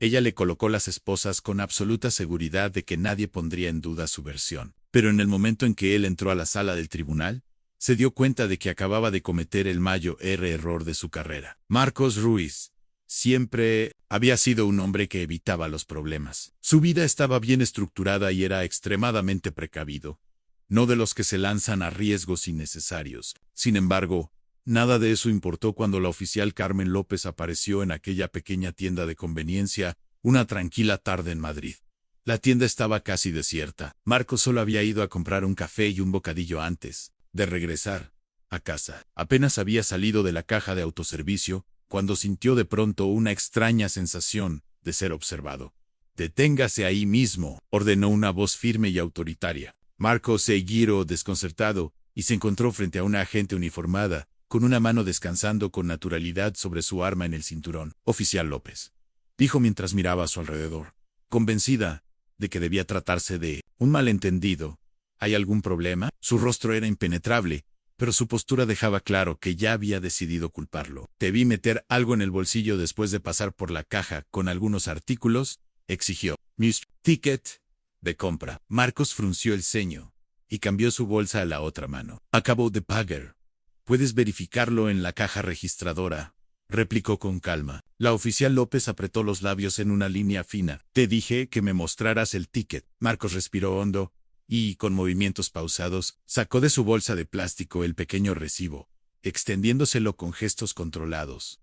Ella le colocó las esposas con absoluta seguridad de que nadie pondría en duda su versión. Pero en el momento en que él entró a la sala del tribunal, se dio cuenta de que acababa de cometer el mayor error de su carrera. Marcos Ruiz siempre había sido un hombre que evitaba los problemas. Su vida estaba bien estructurada y era extremadamente precavido, no de los que se lanzan a riesgos innecesarios. Sin embargo, nada de eso importó cuando la oficial Carmen López apareció en aquella pequeña tienda de conveniencia una tranquila tarde en Madrid. La tienda estaba casi desierta. Marcos solo había ido a comprar un café y un bocadillo antes de regresar a casa. Apenas había salido de la caja de autoservicio cuando sintió de pronto una extraña sensación de ser observado. «Deténgase ahí mismo», ordenó una voz firme y autoritaria. Marcos se giró desconcertado y se encontró frente a una agente uniformada, con una mano descansando con naturalidad sobre su arma en el cinturón. «Oficial López», dijo mientras miraba a su alrededor, convencida de que debía tratarse de un malentendido. «¿Hay algún problema?». Su rostro era impenetrable, pero su postura dejaba claro que ya había decidido culparlo. «Te vi meter algo en el bolsillo después de pasar por la caja con algunos artículos», exigió. «Mis ticket de compra». Marcos frunció el ceño y cambió su bolsa a la otra mano. «Acabo de pagar. Puedes verificarlo en la caja registradora», replicó con calma. La oficial López apretó los labios en una línea fina. «Te dije que me mostraras el ticket». Marcos respiró hondo y, con movimientos pausados, sacó de su bolsa de plástico el pequeño recibo, extendiéndoselo con gestos controlados.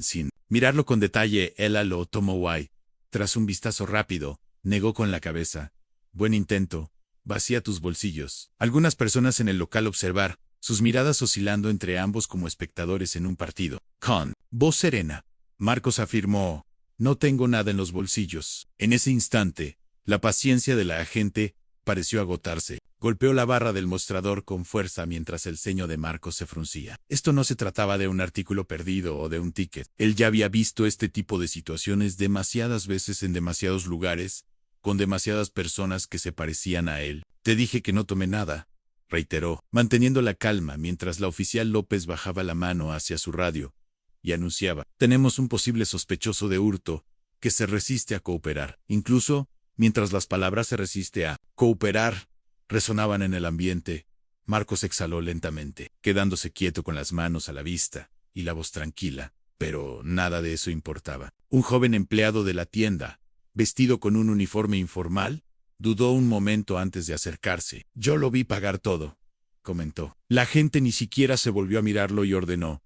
Sin mirarlo con detalle, ella lo tomó guay. Tras un vistazo rápido, negó con la cabeza. «Buen intento. Vacía tus bolsillos». Algunas personas en el local observar, sus miradas oscilando entre ambos como espectadores en un partido. Con voz serena, Marcos afirmó: «No tengo nada en los bolsillos». En ese instante, la paciencia de la agente pareció agotarse. Golpeó la barra del mostrador con fuerza mientras el ceño de Marcos se fruncía. Esto no se trataba de un artículo perdido o de un ticket. Él ya había visto este tipo de situaciones demasiadas veces en demasiados lugares, con demasiadas personas que se parecían a él. «Te dije que no tomé nada», reiteró, manteniendo la calma mientras la oficial López bajaba la mano hacia su radio y anunciaba: «Tenemos un posible sospechoso de hurto que se resiste a cooperar». Incluso, mientras las palabras «se resiste a cooperar» resonaban en el ambiente, Marcos exhaló lentamente, quedándose quieto con las manos a la vista y la voz tranquila. Pero nada de eso importaba. Un joven empleado de la tienda, vestido con un uniforme informal, dudó un momento antes de acercarse. «Yo lo vi pagar todo», comentó. La gente ni siquiera se volvió a mirarlo y ordenó: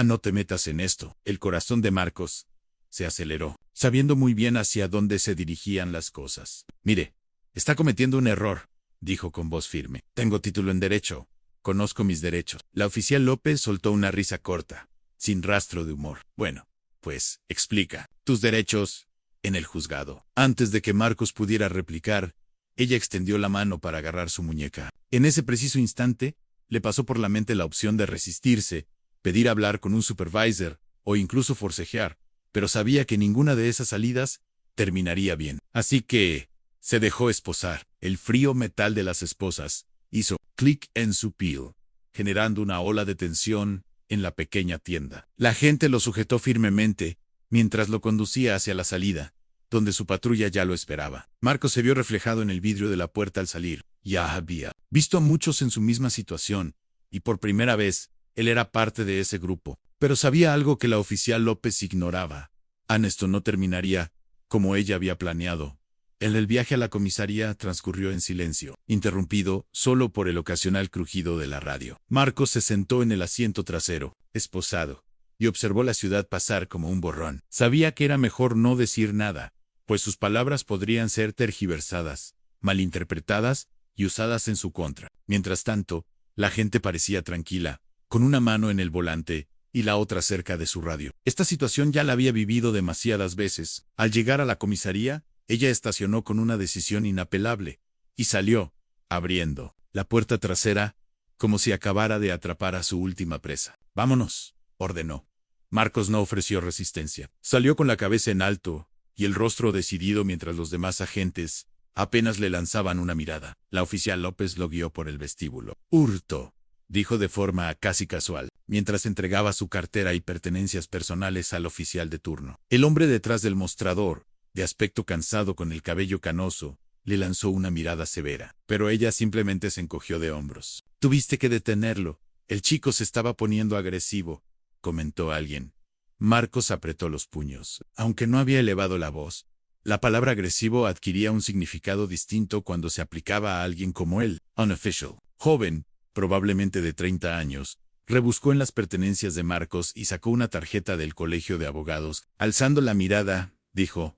«No te metas en esto». El corazón de Marcos se aceleró, sabiendo muy bien hacia dónde se dirigían las cosas. «Mire, está cometiendo un error», dijo con voz firme. «Tengo título en Derecho. Conozco mis derechos». La oficial López soltó una risa corta, sin rastro de humor. «Bueno, pues, explica tus derechos en el juzgado». Antes de que Marcos pudiera replicar, ella extendió la mano para agarrar su muñeca. En ese preciso instante, le pasó por la mente la opción de resistirse, pedir hablar con un supervisor o incluso forcejear, pero sabía que ninguna de esas salidas terminaría bien. Así que se dejó esposar. El frío metal de las esposas hizo clic en su piel, generando una ola de tensión en la pequeña tienda. La gente lo sujetó firmemente mientras lo conducía hacia la salida, donde su patrulla ya lo esperaba. Marcos se vio reflejado en el vidrio de la puerta al salir. Ya había visto a muchos en su misma situación, y por primera vez, él era parte de ese grupo. Pero sabía algo que la oficial López ignoraba. Esto no terminaría como ella había planeado. El viaje a la comisaría transcurrió en silencio, interrumpido solo por el ocasional crujido de la radio. Marcos se sentó en el asiento trasero, esposado, y observó la ciudad pasar como un borrón. Sabía que era mejor no decir nada, pues sus palabras podrían ser tergiversadas, malinterpretadas y usadas en su contra. Mientras tanto, la gente parecía tranquila, con una mano en el volante y la otra cerca de su radio. Esta situación ya la había vivido demasiadas veces. Al llegar a la comisaría, ella estacionó con una decisión inapelable y salió, abriendo la puerta trasera, como si acabara de atrapar a su última presa. «Vámonos», ordenó. Marcos no ofreció resistencia. Salió con la cabeza en alto y el rostro decidido mientras los demás agentes apenas le lanzaban una mirada. La oficial López lo guió por el vestíbulo. «Hurto», dijo de forma casi casual, mientras entregaba su cartera y pertenencias personales al oficial de turno. El hombre detrás del mostrador de aspecto cansado con el cabello canoso, le lanzó una mirada severa, pero ella simplemente se encogió de hombros. Tuviste que detenerlo. El chico se estaba poniendo agresivo, comentó alguien. Marcos apretó los puños. Aunque no había elevado la voz, la palabra agresivo adquiría un significado distinto cuando se aplicaba a alguien como él, unofficial. Joven, probablemente de 30 años, rebuscó en las pertenencias de Marcos y sacó una tarjeta del colegio de abogados. Alzando la mirada, dijo,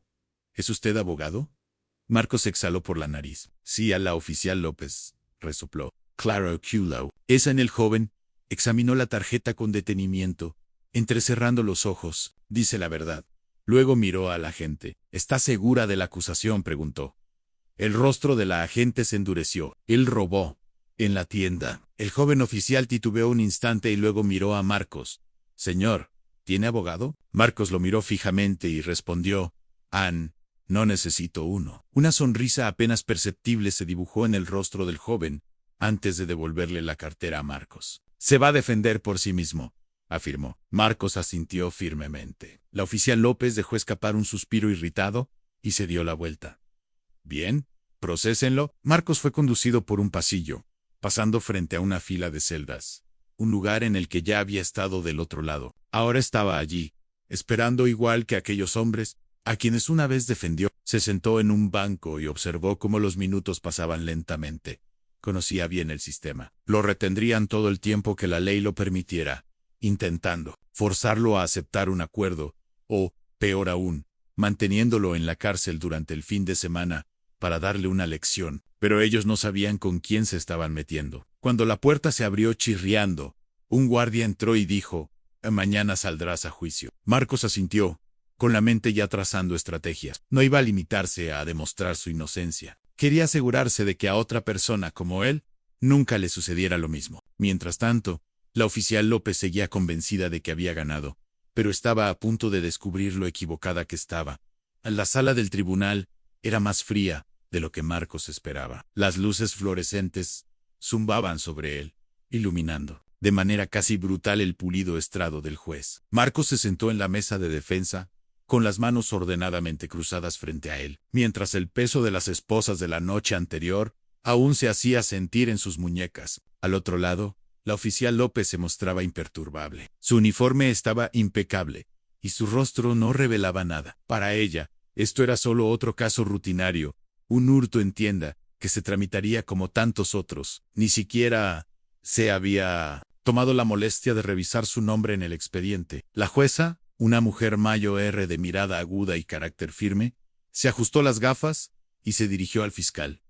¿Es usted abogado? Marcos exhaló por la nariz. Sí, a la oficial López, resopló. Claro, Culo. Esa en el joven. Examinó la tarjeta con detenimiento, entrecerrando los ojos. Dice la verdad. Luego miró a la agente. ¿Está segura de la acusación?, preguntó. El rostro de la agente se endureció. Él robó. En la tienda. El joven oficial titubeó un instante y luego miró a Marcos. Señor, ¿tiene abogado? Marcos lo miró fijamente y respondió, no necesito uno. Una sonrisa apenas perceptible se dibujó en el rostro del joven, antes de devolverle la cartera a Marcos. Se va a defender por sí mismo, afirmó. Marcos asintió firmemente. La oficial López dejó escapar un suspiro irritado y se dio la vuelta. Bien, procesenlo. Marcos fue conducido por un pasillo, pasando frente a una fila de celdas, un lugar en el que ya había estado del otro lado. Ahora estaba allí, esperando igual que aquellos hombres, a quienes una vez defendió. Se sentó en un banco y observó cómo los minutos pasaban lentamente. Conocía bien el sistema. Lo retendrían todo el tiempo que la ley lo permitiera, intentando forzarlo a aceptar un acuerdo, o, peor aún, manteniéndolo en la cárcel durante el fin de semana, para darle una lección. Pero ellos no sabían con quién se estaban metiendo. Cuando la puerta se abrió chirriando, un guardia entró y dijo, mañana saldrás a juicio. Marcos asintió, con la mente ya trazando estrategias. No iba a limitarse a demostrar su inocencia. Quería asegurarse de que a otra persona como él nunca le sucediera lo mismo. Mientras tanto, la oficial López seguía convencida de que había ganado, pero estaba a punto de descubrir lo equivocada que estaba. La sala del tribunal era más fría de lo que Marcos esperaba. Las luces fluorescentes zumbaban sobre él, iluminando de manera casi brutal el pulido estrado del juez. Marcos se sentó en la mesa de defensa, con las manos ordenadamente cruzadas frente a él, mientras el peso de las esposas de la noche anterior aún se hacía sentir en sus muñecas. Al otro lado, la oficial López se mostraba imperturbable. Su uniforme estaba impecable, y su rostro no revelaba nada. Para ella, esto era solo otro caso rutinario, un hurto en tienda, que se tramitaría como tantos otros. Ni siquiera se había tomado la molestia de revisar su nombre en el expediente. La jueza, una mujer mayor de mirada aguda y carácter firme, se ajustó las gafas y se dirigió al fiscal.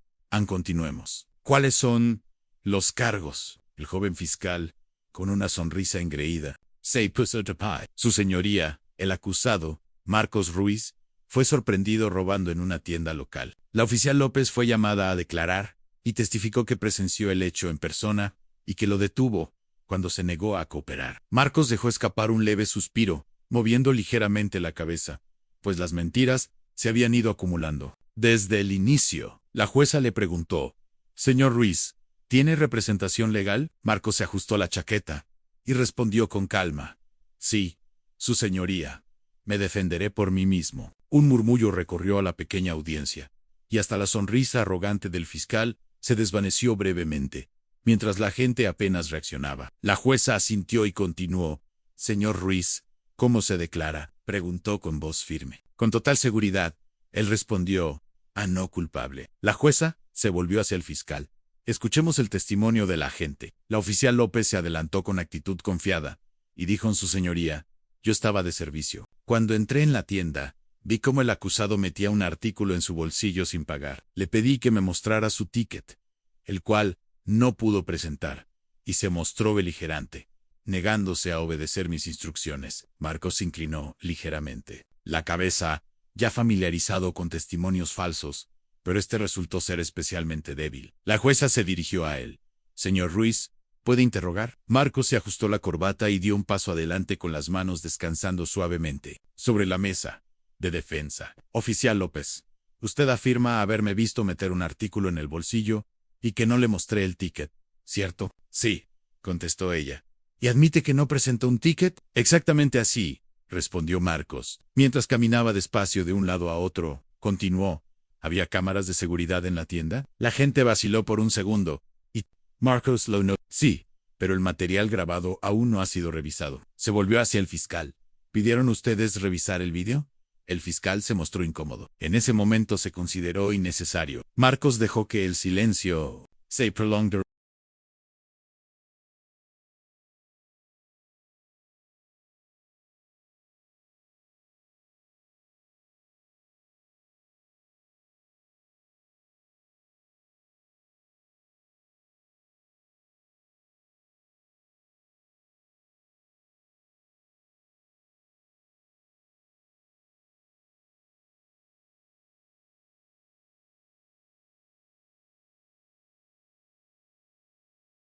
Continuemos. ¿Cuáles son los cargos? El joven fiscal, con una sonrisa engreída, se puso de pie. Su señoría, el acusado, Marcos Ruiz, fue sorprendido robando en una tienda local. La oficial López fue llamada a declarar y testificó que presenció el hecho en persona y que lo detuvo cuando se negó a cooperar. Marcos dejó escapar un leve suspiro, moviendo ligeramente la cabeza, pues las mentiras se habían ido acumulando. Desde el inicio, la jueza le preguntó, «Señor Ruiz, ¿tiene representación legal?» Marcos se ajustó la chaqueta y respondió con calma, «Sí, su señoría. Me defenderé por mí mismo». Un murmullo recorrió a la pequeña audiencia, y hasta la sonrisa arrogante del fiscal se desvaneció brevemente, mientras la gente apenas reaccionaba. La jueza asintió y continuó, «Señor Ruiz, ¿cómo se declara?», preguntó con voz firme. Con total seguridad, él respondió, no culpable. La jueza se volvió hacia el fiscal. Escuchemos el testimonio de la agente. La oficial López se adelantó con actitud confiada, y dijo en su señoría, «Yo estaba de servicio. Cuando entré en la tienda, vi cómo el acusado metía un artículo en su bolsillo sin pagar. Le pedí que me mostrara su ticket, el cual no pudo presentar, y se mostró beligerante, negándose a obedecer mis instrucciones». Marcos se inclinó ligeramente la cabeza, ya familiarizado con testimonios falsos, pero este resultó ser especialmente débil. La jueza se dirigió a él. «Señor Ruiz, ¿puede interrogar?». Marcos se ajustó la corbata y dio un paso adelante con las manos descansando suavemente sobre la mesa de defensa. «Oficial López, usted afirma haberme visto meter un artículo en el bolsillo y que no le mostré el ticket, ¿cierto?». «Sí», contestó ella. «¿Y admite que no presentó un ticket?». «Exactamente así. respondió Marcos. Mientras caminaba despacio de un lado a otro, continuó. ¿Había cámaras de seguridad en la tienda? La gente vaciló por un segundo. ¿Y Marcos lo notó? Sí, pero el material grabado aún no ha sido revisado. Se volvió hacia el fiscal. ¿Pidieron ustedes revisar el vídeo? El fiscal se mostró incómodo. En ese momento se consideró innecesario. Marcos dejó que el silencio se prolongara.